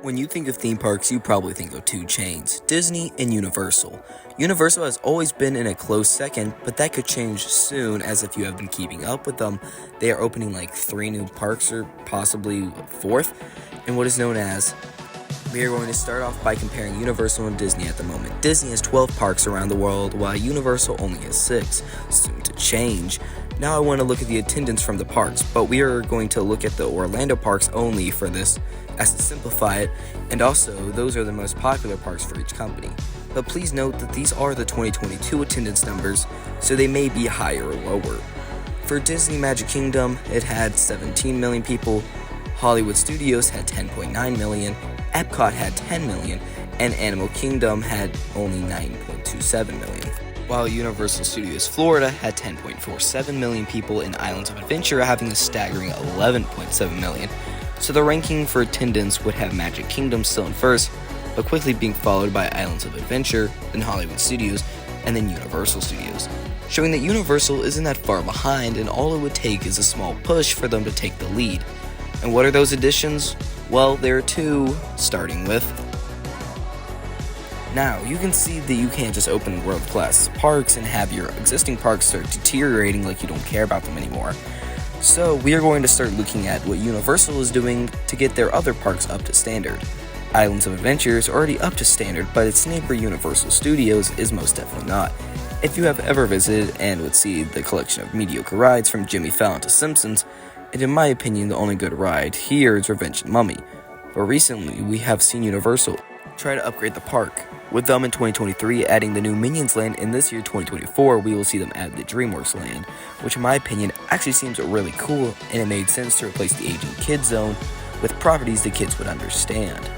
When you think of theme parks, you probably think of two chains, Disney and Universal. Universal has always been in a close second, but that could change soon, as if you have been keeping up with them, they are opening like 3 new parks or possibly 4th, in what is known as. We are going to start off by comparing Universal and Disney at the moment. Disney has 12 parks around the world, while Universal only has 6, soon to change. Now I want to look at the attendance from the parks, but we are going to look at the Orlando parks only for this, as to simplify it, and also those are the most popular parks for each company. But please note that these are the 2022 attendance numbers, so they may be higher or lower. For Disney Magic Kingdom, it had 17 million people, Hollywood Studios had 10.9 million, Epcot had 10 million, and Animal Kingdom had only 9.27 million. While Universal Studios Florida had 10.47 million people and Islands of Adventure having a staggering 11.7 million. So the ranking for attendance would have Magic Kingdom still in first, but quickly being followed by Islands of Adventure, then Hollywood Studios, and then Universal Studios, showing that Universal isn't that far behind and all it would take is a small push for them to take the lead. And what are those additions? Well, there are 2, starting with. Now, you can see that you can't just open world-class parks and have your existing parks start deteriorating like you don't care about them anymore. So, we are going to start looking at what Universal is doing to get their other parks up to standard. Islands of Adventure is already up to standard, but its neighbor Universal Studios is most definitely not. If you have ever visited and would see the collection of mediocre rides from Jimmy Fallon to Simpsons, and in my opinion the only good ride here is Revenge of the Mummy. But recently, we have seen Universal try to upgrade the park, with them in 2023 adding the new Minions Land, and this year 2024 we will see them add the DreamWorks Land, which in my opinion actually seems really cool, and it made sense to replace the aging Kids Zone with properties the kids would understand.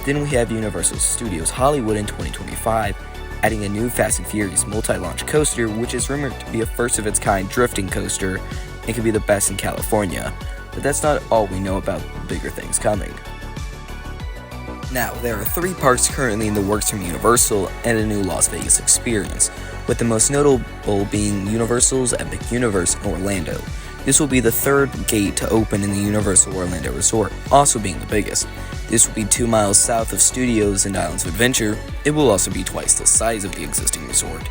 Then we have Universal Studios Hollywood in 2025 adding a new Fast and Furious multi-launch coaster, which is rumored to be a first of its kind drifting coaster and could be the best in California. But that's not all we know about bigger things coming. Now, there are 3 parks currently in the works from Universal and a new Las Vegas experience, with the most notable being Universal's Epic Universe in Orlando. This will be the 3rd gate to open in the Universal Orlando Resort, also being the biggest. This will be 2 miles south of Studios and Islands of Adventure. It will also be twice the size of the existing resort.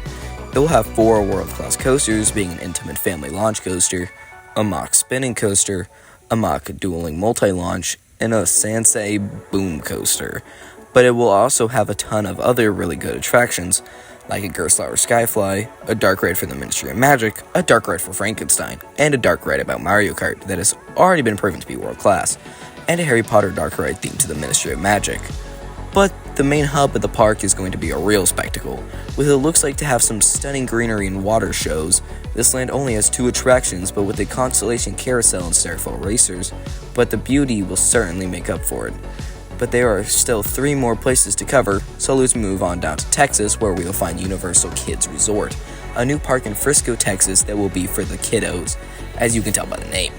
It will have 4 world-class coasters, being an intimate family launch coaster, a Mack spinning coaster, a Mack dueling multi-launch, and a Sansei boom coaster. But it will also have a ton of other really good attractions, like a Gerstlauer Skyfly, a dark ride for the Ministry of Magic, a dark ride for Frankenstein, and a dark ride about Mario Kart that has already been proven to be world-class, and a Harry Potter dark ride themed to the Ministry of Magic. But the main hub of the park is going to be a real spectacle, with what looks like to have some stunning greenery and water shows. This land only has 2 attractions, but with the Constellation Carousel and Starfall Racers, but the beauty will certainly make up for it. But there are still 3 more places to cover, so let's move on down to Texas, where we will find Universal Kids Resort, a new park in Frisco, Texas that will be for the kiddos, as you can tell by the name.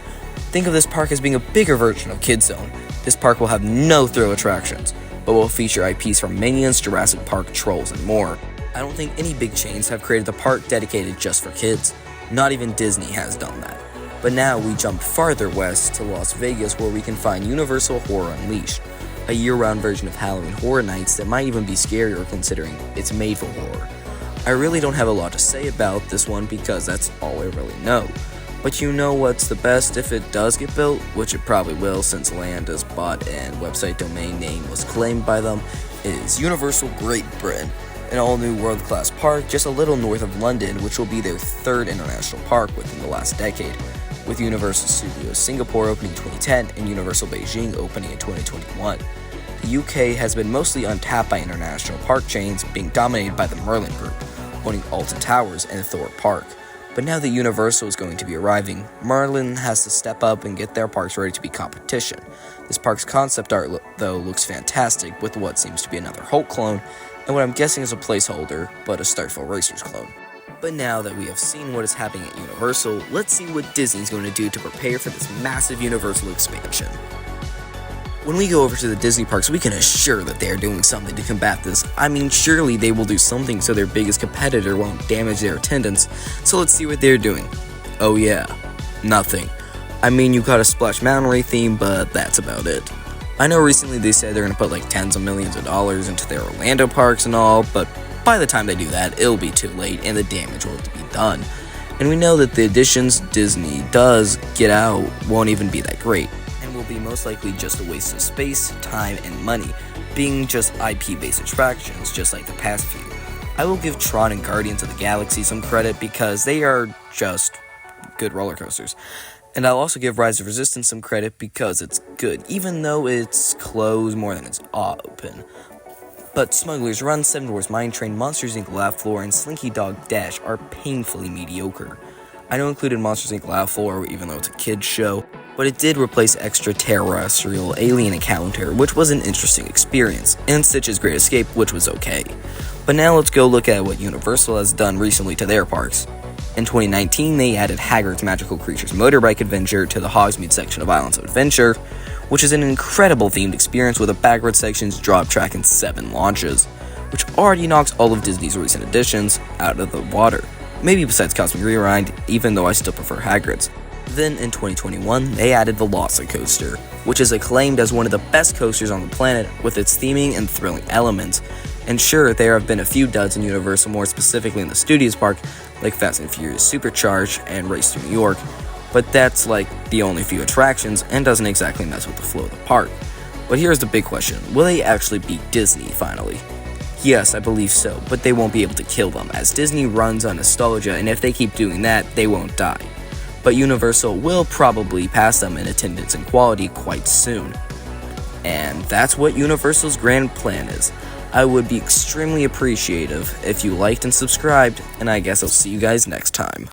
Think of this park as being a bigger version of Kids Zone. This park will have no thrill attractions, but will feature IPs from Minions, Jurassic Park, Trolls, and more. I don't think any big chains have created a park dedicated just for kids. Not even Disney has done that. But now we jump farther west to Las Vegas, where we can find Universal Horror Unleashed, a year-round version of Halloween Horror Nights that might even be scarier considering it's made for horror. I really don't have a lot to say about this one because that's all I really know. But you know what's the best if it does get built, which it probably will since land is bought and website domain name was claimed by them, is Universal Great Britain, an all-new world-class park just a little north of London, which will be their 3rd international park within the last decade, with Universal Studios Singapore opening in 2010 and Universal Beijing opening in 2021. The UK has been mostly untapped by international park chains, being dominated by the Merlin Group, owning Alton Towers and Thorpe Park. But now that Universal is going to be arriving, Merlin has to step up and get their parks ready to be competition. This park's concept art, though, looks fantastic with what seems to be another Hulk clone, and what I'm guessing is a placeholder, but a Starfall Racers clone. But now that we have seen what is happening at Universal, let's see what Disney's going to do to prepare for this massive Universal expansion. When we go over to the Disney parks, we can assure that they are doing something to combat this. I mean, surely they will do something so their biggest competitor won't damage their attendance. So let's see what they're doing. Oh yeah, nothing. I mean, you got a Splash Mountain Ray theme, but that's about it. I know recently they said they're going to put like tens of millions of dollars into their Orlando parks and all, but by the time they do that, it'll be too late and the damage will be done. And we know that the additions Disney does get out won't even be that great, and will be most likely just a waste of space, time, and money, being just IP-based attractions, just like the past few. I will give Tron and Guardians of the Galaxy some credit because they are just good roller coasters. And I'll also give Rise of Resistance some credit because it's good, even though it's closed more than it's open. But Smuggler's Run, Seven Dwarfs Mine Train, Monsters Inc. Laugh Floor, and Slinky Dog Dash are painfully mediocre. I know included Monsters Inc. Laugh Floor, even though it's a kid's show, but it did replace extraterrestrial alien encounter, which was an interesting experience, and Stitch's Great Escape, which was okay. But now let's go look at what Universal has done recently to their parks. In 2019, they added Hagrid's Magical Creatures Motorbike Adventure to the Hogsmeade section of Islands of Adventure, which is an incredible themed experience with a backwards sections, drop track, and 7 launches, which already knocks all of Disney's recent additions out of the water. Maybe besides Cosmic Rewind, even though I still prefer Hagrid's. Then in 2021, they added VelociCoaster, which is acclaimed as one of the best coasters on the planet with its theming and thrilling elements. And sure, there have been a few duds in Universal, more specifically in the Studios Park, like Fast and Furious Supercharged and Race to New York, but that's like the only few attractions and doesn't exactly mess with the flow of the park. But here's the big question, will they actually beat Disney finally? Yes, I believe so, but they won't be able to kill them, as Disney runs on nostalgia, and if they keep doing that, they won't die. But Universal will probably pass them in attendance and quality quite soon. And that's what Universal's grand plan is. I would be extremely appreciative if you liked and subscribed, and I guess I'll see you guys next time.